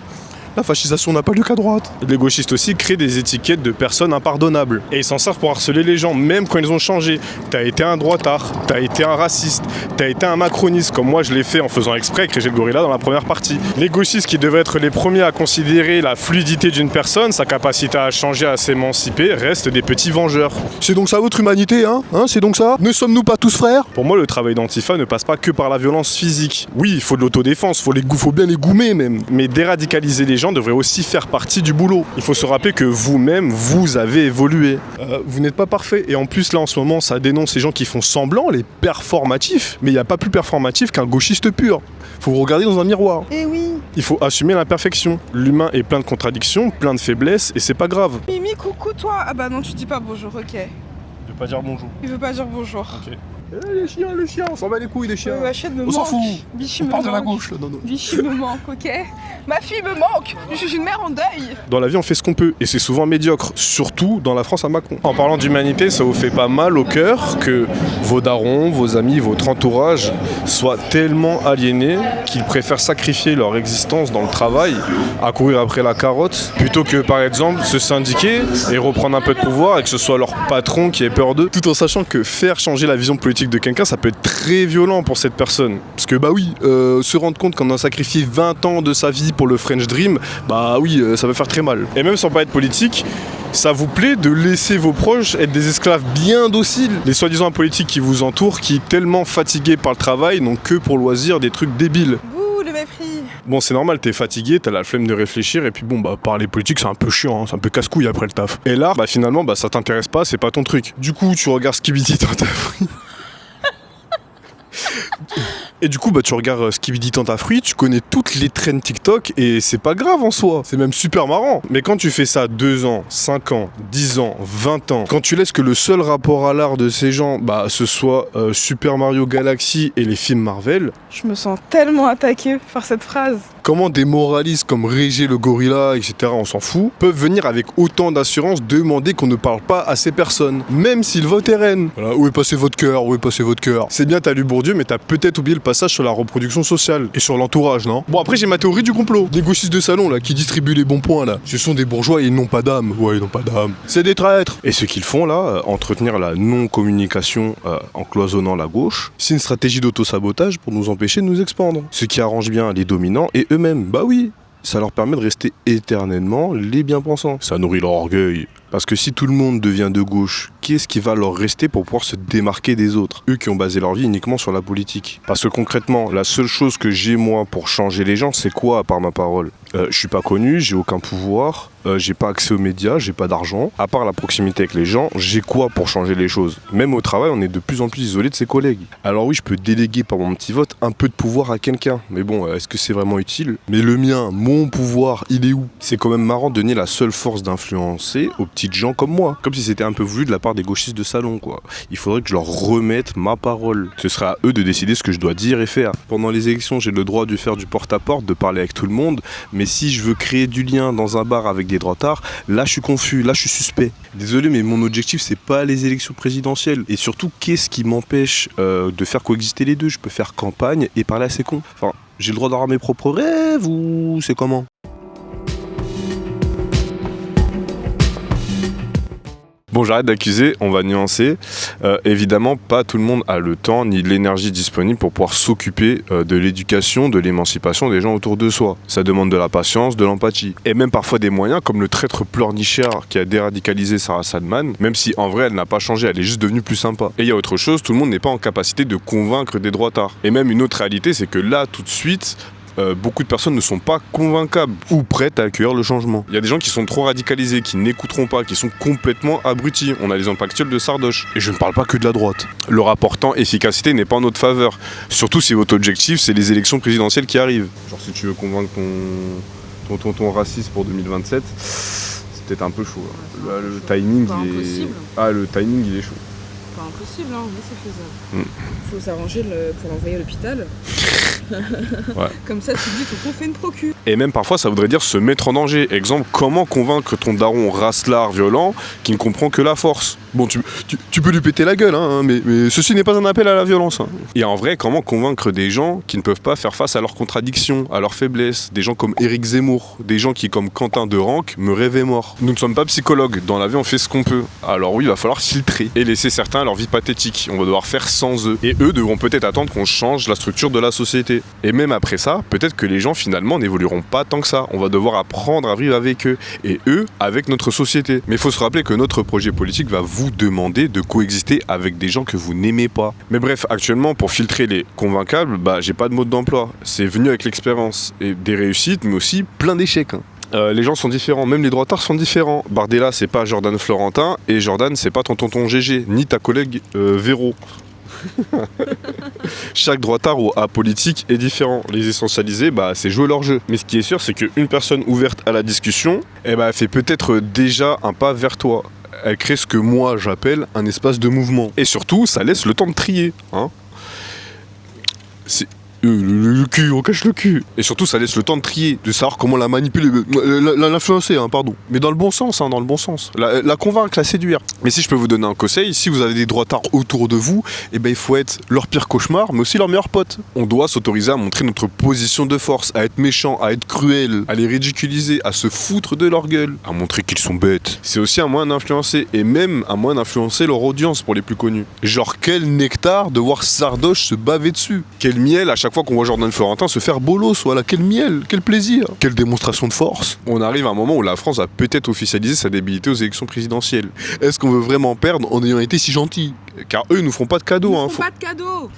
Speaker 2: La fascisation n'a pas lieu qu'à droite. Les gauchistes aussi créent des étiquettes de personnes impardonnables. Et ils s'en servent pour harceler les gens, même quand ils ont changé. T'as été un droitard, t'as été un raciste, t'as été un macroniste, comme moi je l'ai fait en faisant exprès avec Régel Gorilla dans la première partie. Les gauchistes qui devraient être les premiers à considérer la fluidité d'une personne, sa capacité à changer, à s'émanciper, restent des petits vengeurs.
Speaker 1: C'est donc ça votre humanité, hein, c'est donc ça? Ne sommes-nous pas tous frères?
Speaker 2: Pour moi, le travail d'Antifa ne passe pas que par la violence physique. Oui, il faut de l'autodéfense, faut bien les goumer même. Mais déradicaliser les gens devrait aussi faire partie du boulot. Il faut se rappeler que vous-même, vous avez évolué. Vous n'êtes pas parfait. Et en plus, là, en ce moment, ça dénonce les gens qui font semblant, les performatifs. Mais il n'y a pas plus performatif qu'un gauchiste pur. Faut vous regarder dans un miroir.
Speaker 3: Eh oui.
Speaker 2: Il faut assumer l'imperfection. L'humain est plein de contradictions, plein de faiblesses, et c'est pas grave.
Speaker 3: Mimi, coucou toi. Ah bah non, tu dis pas bonjour, ok.
Speaker 2: Je vais pas dire bonjour.
Speaker 3: Il veut pas dire bonjour.
Speaker 2: Ok.
Speaker 1: Les chiens, on s'en bat les couilles des chiens.
Speaker 3: Ma chienne me
Speaker 1: On
Speaker 3: manque.
Speaker 1: s'en fout.
Speaker 3: Vichy
Speaker 1: On
Speaker 3: me
Speaker 1: part de la
Speaker 3: manque.
Speaker 1: gauche là, non.
Speaker 3: Vichy me manque, ok. Ma fille me manque. Je suis une mère en deuil.
Speaker 2: Dans la vie, on fait ce qu'on peut, et c'est souvent médiocre, surtout dans la France à Macron. En parlant d'humanité, ça vous fait pas mal au cœur que vos darons, vos amis, votre entourage soient tellement aliénés qu'ils préfèrent sacrifier leur existence dans le travail à courir après la carotte, plutôt que par exemple se syndiquer et reprendre un peu de pouvoir et que ce soit leur patron qui ait peur d'eux, tout en sachant que faire changer la vision politique de quelqu'un, ça peut être très violent pour cette personne. Parce que bah oui, se rendre compte qu'on a sacrifié 20 ans de sa vie pour le French Dream, bah oui, ça va faire très mal. Et même sans pas être politique, ça vous plaît de laisser vos proches être des esclaves bien dociles? Les soi-disant politiques qui vous entourent, qui, tellement fatigués par le travail, n'ont que pour loisir des trucs débiles.
Speaker 3: Bouh, le mépris.
Speaker 2: Bon, c'est normal, t'es fatigué, t'as la flemme de réfléchir, et puis bon, bah, parler politique, c'est un peu chiant, hein, c'est un peu casse-couille après le taf. Et là, bah, finalement, bah, ça t'intéresse pas, c'est pas ton truc. Du coup, tu regardes Skibidi Tentafruit. Et du coup, bah, tu regardes Skibidi Tentafruit, tu connais toutes les trends TikTok, et c'est pas grave en soi, c'est même super marrant. Mais quand tu fais ça 2 ans, 5 ans, 10 ans, 20 ans, quand tu laisses que le seul rapport à l'art de ces gens, bah, ce soit Super Mario Galaxy et les films Marvel,
Speaker 3: Je me sens tellement attaquée par cette phrase.
Speaker 2: comment des moralistes comme Régé le gorilla, etc., on s'en fout, peuvent venir avec autant d'assurance demander qu'on ne parle pas à ces personnes, même s'ils votent RN. Voilà, où est passé votre cœur? Où est passé votre cœur? C'est bien, t'as lu Bourdieu, mais t'as peut-être oublié le passage sur la reproduction sociale et sur l'entourage, non? Bon, après, j'ai ma théorie du complot. Des gauchistes de salon, là, qui distribuent les bons points, là. Ce sont des bourgeois et ils n'ont pas d'âme. Ouais, ils n'ont pas d'âme. C'est des traîtres. Et ce qu'ils font, là, entretenir la non-communication en cloisonnant la gauche, c'est une stratégie d'auto-sabotage pour nous empêcher de nous expandre. Ce qui arrange bien les dominants et eux-mêmes. Bah oui, ça leur permet de rester éternellement les bien-pensants. Ça nourrit leur orgueil. Parce que si tout le monde devient de gauche, qu'est-ce qui va leur rester pour pouvoir se démarquer des autres? Eux qui ont basé leur vie uniquement sur la politique. Parce que concrètement, la seule chose que j'ai moi pour changer les gens, c'est quoi à part ma parole? Je suis pas connu, j'ai aucun pouvoir, j'ai pas accès aux médias, j'ai pas d'argent. À part la proximité avec les gens, j'ai quoi pour changer les choses? Même au travail, on est de plus en plus isolé de ses collègues. Alors oui, je peux déléguer par mon petit vote un peu de pouvoir à quelqu'un. Mais bon, est-ce que c'est vraiment utile? Mais le mien, mon pouvoir, il est où? C'est quand même marrant de donner la seule force d'influencer aux petites gens comme moi. Comme si c'était un peu voulu de la part des gauchistes de salon, quoi. Il faudrait que je leur remette ma parole. Ce sera à eux de décider ce que je dois dire et faire. Pendant les élections, j'ai le droit de faire du porte-à-porte, de parler avec tout le monde. Mais si je veux créer du lien dans un bar avec des droitards, là je suis confus, là je suis suspect. Désolé, mais mon objectif c'est pas les élections présidentielles. Et surtout, qu'est-ce qui m'empêche de faire coexister les deux? Je peux faire campagne et parler à ces cons. Enfin, j'ai le droit d'avoir mes propres rêves ou c'est comment? Bon, j'arrête d'accuser, on va nuancer. Évidemment, pas tout le monde a le temps ni l'énergie disponible pour pouvoir s'occuper de l'éducation, de l'émancipation des gens autour de soi. Ça demande de la patience, de l'empathie. Et même parfois des moyens, comme le traître pleurnichard qui a déradicalisé Sarah Salman, même si en vrai elle n'a pas changé, elle est juste devenue plus sympa. Et il y a autre chose, tout le monde n'est pas en capacité de convaincre des droitards. Et même une autre réalité, c'est que là, tout de suite, beaucoup de personnes ne sont pas convaincables ou prêtes à accueillir le changement. Il y a des gens qui sont trop radicalisés, qui n'écouteront pas, qui sont complètement abrutis. On a l'exemple actuel de Sardoche. Et je ne parle pas que de la droite. Le rapport temps-efficacité n'est pas en notre faveur. Surtout si votre objectif, c'est les élections présidentielles qui arrivent. Genre si tu veux convaincre ton tonton raciste pour 2027, c'est peut-être un peu chaud. Là. Le timing, le timing, il est chaud.
Speaker 3: pas impossible, hein, mais c'est faisable. Faut s'arranger pour l'envoyer à l'hôpital.
Speaker 1: Ouais.
Speaker 3: Comme ça, tu te dis qu'on fait une procu.
Speaker 1: Et même parfois, ça voudrait dire se mettre en danger. Exemple, comment convaincre ton daron racelard violent qui ne comprend que la force? Bon, tu peux lui péter la gueule, hein, mais ceci n'est pas un appel à la violence. Hein. Et en vrai, comment convaincre des gens qui ne peuvent pas faire face à leurs contradictions, à leurs faiblesses? Des gens comme Éric Zemmour, des gens qui, comme Quentin de Ranc, me rêvaient mort. Nous ne sommes pas psychologues. Dans la vie, on fait ce qu'on peut. Alors oui, il va falloir filtrer et laisser certains leur vie pathétique. On va devoir faire sans eux. Et eux devront peut-être attendre qu'on change la structure de la société. Et même après ça, peut-être que les gens finalement n'évolueront pas tant que ça. On va devoir apprendre à vivre avec eux. Et eux, avec notre société. Mais il faut se rappeler que notre projet politique va vous demander de coexister avec des gens que vous n'aimez pas. Mais bref, actuellement, pour filtrer les convaincables, j'ai pas de mode d'emploi. C'est venu avec l'expérience. Et des réussites, mais aussi plein d'échecs. Hein. Les gens sont différents, même les droitards sont différents. Bardella, c'est pas Jordan Florentin, et Jordan, c'est pas ton tonton GG, ni ta collègue Véro. Chaque droitard ou apolitique est différent. Les essentialisés, c'est jouer leur jeu. Mais ce qui est sûr, c'est qu'une personne ouverte à la discussion, elle fait peut-être déjà un pas vers toi. Elle crée ce que moi j'appelle un espace de mouvement. Et surtout, ça laisse le temps de trier. Hein. Le cul, on cache le cul. Et surtout, ça laisse le temps de trier, de savoir comment la manipuler, l'influencer, pardon. Mais dans le bon sens, dans le bon sens. La convaincre, la séduire. Mais si je peux vous donner un conseil, si vous avez des droitards autour de vous, il faut être leur pire cauchemar, mais aussi leur meilleur pote. On doit s'autoriser à montrer notre position de force, à être méchant, à être cruel, à les ridiculiser, à se foutre de leur gueule, à montrer qu'ils sont bêtes. C'est aussi un moyen d'influencer, et même un moyen d'influencer leur audience pour les plus connus. Genre, quel nectar de voir Sardoche se baver dessus. Quel miel à chaque fois qu'on voit Jordan Florentin se faire bolos, voilà, quel miel, quel plaisir, quelle démonstration de force. On arrive à un moment où la France a peut-être officialisé sa débilité aux élections présidentielles. Est-ce qu'on veut vraiment perdre en ayant été si gentil? Car eux, ils nous feront pas de cadeaux.
Speaker 3: Ils nous font pas de cadeaux.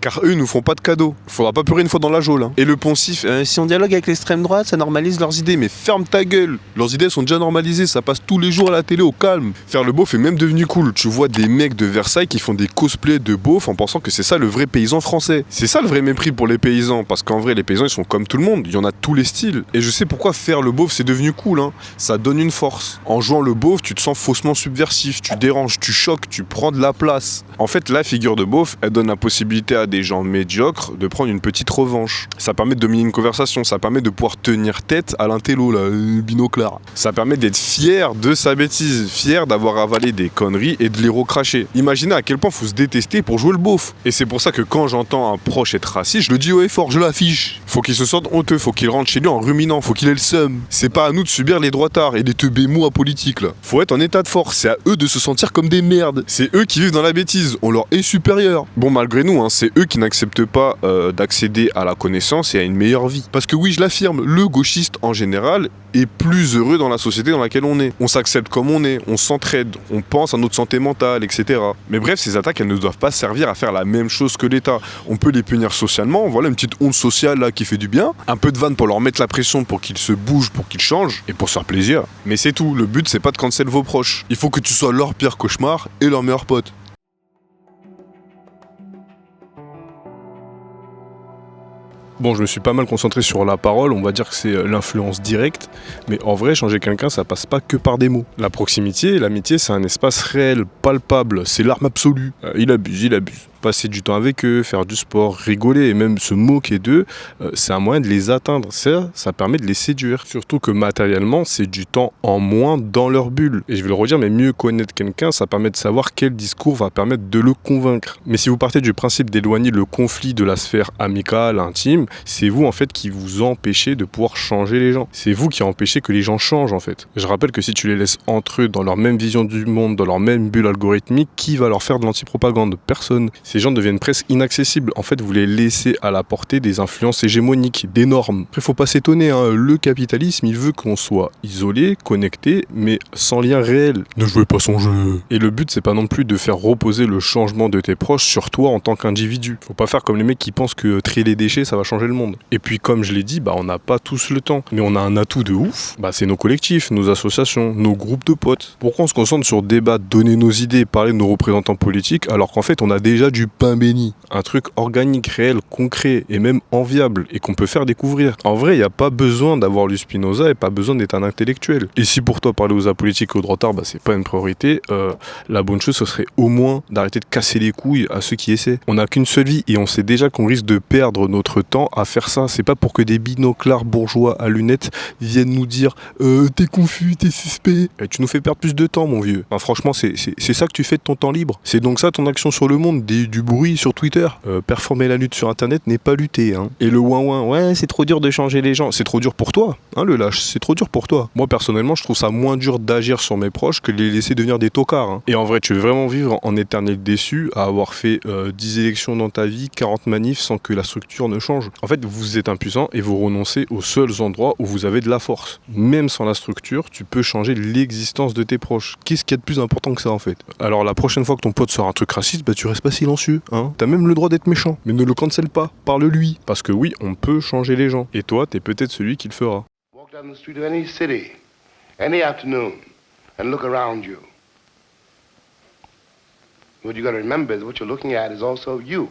Speaker 1: Car eux, ils nous feront pas de cadeaux. Faudra pas pleurer une fois dans la geôle. Hein. Et le poncif, si on dialogue avec l'extrême droite, ça normalise leurs idées. Mais ferme ta gueule. Leurs idées sont déjà normalisées, ça passe tous les jours à la télé au calme. Faire le beauf est même devenu cool. Tu vois des mecs de Versailles qui font des cosplays de beauf en pensant que c'est ça le vrai paysan français. C'est ça le vrai mépris pour les paysans. Parce qu'en vrai, les paysans, ils sont comme tout le monde. Il y en a tous les styles. Et je sais pourquoi faire le beauf, c'est devenu cool. Hein. Ça donne une force. En jouant le beauf, tu te sens faussement subversif. Tu déranges, tu choques, tu prends de la place. En fait, la figure de beauf, elle donne la possibilité à des gens médiocres de prendre une petite revanche. Ça permet de dominer une conversation, ça permet de pouvoir tenir tête à l'intello, là, binoclard. Ça permet d'être fier de sa bêtise, fier d'avoir avalé des conneries et de les recracher. Imaginez à quel point faut se détester pour jouer le beauf. Et c'est pour ça que quand j'entends un proche être raciste, je le dis haut et fort, je l'affiche. Faut qu'il se sente honteux, faut qu'il rentre chez lui en ruminant, faut qu'il ait le seum. C'est pas à nous de subir les droitards et les teubés mous apolitiques, là. Faut être en état de force, c'est à eux de se sentir comme des merdes. C'est eux qui vivent dans la bêtise, on leur est supérieur. Bon, malgré nous, c'est eux qui n'acceptent pas d'accéder à la connaissance et à une meilleure vie. Parce que oui, je l'affirme, le gauchiste en général est plus heureux dans la société dans laquelle on est. On s'accepte comme on est, on s'entraide, on pense à notre santé mentale, etc. Mais bref, ces attaques, elles ne doivent pas servir à faire la même chose que l'État. On peut les punir socialement, voilà une petite onde sociale là qui fait du bien, un peu de vanne pour leur mettre la pression pour qu'ils se bougent, pour qu'ils changent, et pour se faire plaisir. Mais c'est tout, le but c'est pas de cancel vos proches. Il faut que tu sois leur pire cauchemar et leur meilleur pote. Bon, je me suis pas mal concentré sur la parole, on va dire que c'est l'influence directe, mais en vrai, changer quelqu'un, ça passe pas que par des mots. La proximité et l'amitié, c'est un espace réel, palpable, c'est l'arme absolue. Il abuse. Passer du temps avec eux, faire du sport, rigoler et même se moquer d'eux, c'est un moyen de les atteindre. Ça permet de les séduire. Surtout que matériellement, c'est du temps en moins dans leur bulle. Et je vais le redire, mais mieux connaître quelqu'un, ça permet de savoir quel discours va permettre de le convaincre. Mais si vous partez du principe d'éloigner le conflit de la sphère amicale, intime, c'est vous en fait qui vous empêchez de pouvoir changer les gens. C'est vous qui empêchez que les gens changent en fait. Je rappelle que si tu les laisses entre eux dans leur même vision du monde, dans leur même bulle algorithmique, qui va leur faire de l'antipropagande? Personne. Ces gens deviennent presque inaccessibles. En fait, vous les laissez à la portée des influences hégémoniques, des normes. Après, faut pas s'étonner, le capitalisme, il veut qu'on soit isolé, connecté, mais sans lien réel. Ne jouez pas son jeu. Et le but, c'est pas non plus de faire reposer le changement de tes proches sur toi en tant qu'individu. Faut pas faire comme les mecs qui pensent que trier les déchets, ça va changer le monde. Et puis, comme je l'ai dit, on n'a pas tous le temps. Mais on a un atout de ouf, c'est nos collectifs, nos associations, nos groupes de potes. Pourquoi on se concentre sur débattre, donner nos idées, parler de nos représentants politiques, alors qu'en fait, on a déjà du du pain béni. Un truc organique, réel, concret et même enviable et qu'on peut faire découvrir. En vrai, il n'y a pas besoin d'avoir lu Spinoza et pas besoin d'être un intellectuel. Et si pour toi parler aux apolitiques et aux droitards, c'est pas une priorité, la bonne chose ce serait au moins d'arrêter de casser les couilles à ceux qui essaient. On n'a qu'une seule vie et on sait déjà qu'on risque de perdre notre temps à faire ça. C'est pas pour que des binoclars bourgeois à lunettes viennent nous dire t'es confus, t'es suspect. Et tu nous fais perdre plus de temps, mon vieux. Enfin, franchement, c'est ça que tu fais de ton temps libre. C'est donc ça ton action sur le monde, du bruit sur Twitter. Performer la lutte sur internet n'est pas lutter. Hein. Et le ouin-ouin, ouais, c'est trop dur de changer les gens. C'est trop dur pour toi, hein, le lâche. C'est trop dur pour toi. Moi, personnellement, je trouve ça moins dur d'agir sur mes proches que de les laisser devenir des tocards. Hein. Et en vrai, tu veux vraiment vivre en éternel déçu à avoir fait 10 élections dans ta vie, 40 manifs sans que la structure ne change. En fait, vous êtes impuissant et vous renoncez aux seuls endroits où vous avez de la force. Même sans la structure, tu peux changer l'existence de tes proches. Qu'est-ce qu'il y a de plus important que ça, en fait? Alors, la prochaine fois que ton pote sort un truc raciste, tu restes pas silencieux. Hein. T'as même le droit d'être méchant. Mais ne le cancel pas. Parle-lui. Parce que oui, on peut changer les gens. Et toi, t'es peut-être celui qui le fera.
Speaker 8: Walk down the street of any city, any afternoon, and look around you. What you got to remember is what you're looking at is also you.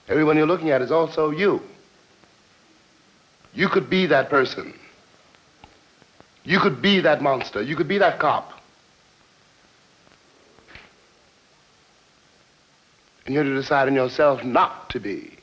Speaker 8: Everyone you're looking at is also you. You could be that person. You could be that monster. You could be that cop. And you have to decide in yourself not to be.